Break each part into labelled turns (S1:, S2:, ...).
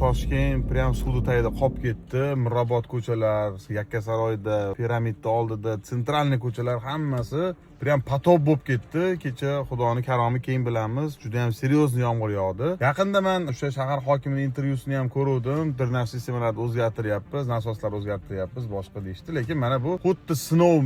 S1: Toshkent prям suvni tagida qolib ketdi. Mirobod ko'chalar, Yakkasaroyda, Piramidda oldida, sentralniy ko'chalar hammasi prям potop bo'lib ketdi. Kecha Xudoning karomi keyin bilamiz, juda ham seryoz yomg'ir yog'di. Yaqinda men o'sha shahar hokimining intervyusini ham ko'rdim. Drainaj sistemalarni o'zgartiryapmiz, nasoslar o'zgartiryapmiz, boshqa deyishdi. Lekin mana bu xuddi sinov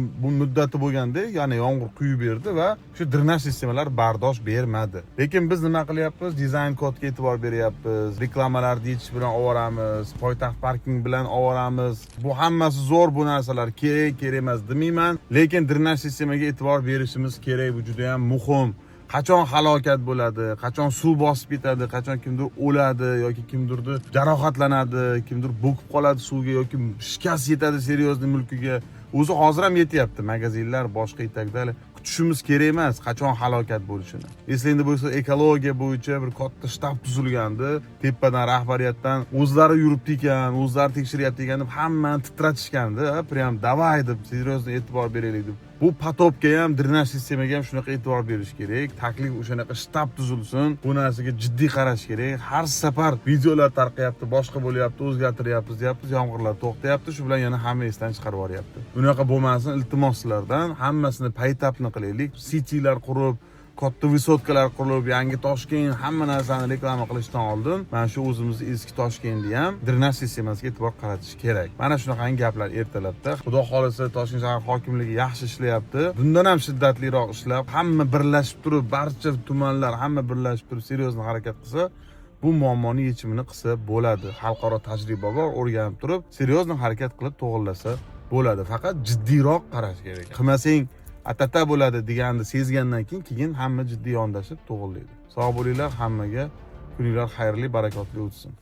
S1: muddati bo'lgandek, ya'ni yomg'ir quyib berdi va shu drainaj sistemalar bardosh bermadi. Lekin biz nima qilyapmiz? Dizayn kodga e'tibor beryapmiz, reklamalarni yechish bilan ovoramiz, poytaxt parking bilan ovoramiz. Bu hammasi zo'r, bu narsalar kerak emas demayman, lekin drainaj sistemaga e'tibor berishimiz kerak. Bu juda ham muhim. Qachon halokat bo'ladi, qachon suv bosib ketadi, qachon kimdir o'ladi yoki kimdirni jarohatlanadi, kimdir bo'kib qoladi suvga yoki shikast yetadi seryozni mulkiga. O'zi hozir ham yetyapti. Magazinlar boshqa itakda kutishimiz kerak emas qachon halokat bo'lishini. Eslingda bo'lsa, ekologiya bo'yicha bir katta shtab tuzilgandi. Tepadan rahbariyatdan o'zlari yuribdi ekan, o'zlari tekshiryapti ekan deb hammani titratishgandi. Prям davay deb seryozni e'tibor beraylik deb. Bu potopga ham, drainaj sistemaga ham shunaqa e'tibor berish kerak. Taklif o'shanaqa shtab tuzilsin. Bu narsaga jiddiy qarash kerak. Har safar videolar tarqayapti, boshqa bo'lyapti, o'zgartiryapmiz deyapmiz, yomg'irlar to'xtayapti, shu bilan yana hamma esdan chiqarib yuboryapti. Bunaqa bo'lmasin, iltimos sizlardan hammasini paytapni qilaylik. Citylar qurib, katta visotkalar qurilib, yangi Toshkent hamma narsani reklama qilishdan oldin mana shu o'zimizning eski Toshkentni ham drainaj sistemasiga e'tibor qaratish kerak. Mana shunaqangi gaplar ertalabda. Xudo xolisa Toshkent shahar hokimligi yaxshi ishlayapti. Bundan ham shiddatliroq ishlab, hamma birlashib turib, barcha tumanlar hamma birlashib turib seryozni harakat qilsa, bu muammoni yechimini qilsa bo'ladi. Xalqaro tajriba bor, o'rganib turib, seryozni harakat qilib to'g'rilasa bo'ladi. Faqat jiddiyroq qarash kerak. Qilmasang atata bo'ladi deganni sezgandan keyin hamma jiddiy yondashib to'g'rilaydi. Sog' bo'linglar, hammaga kuninglar xayrli, barakotli o'tsin.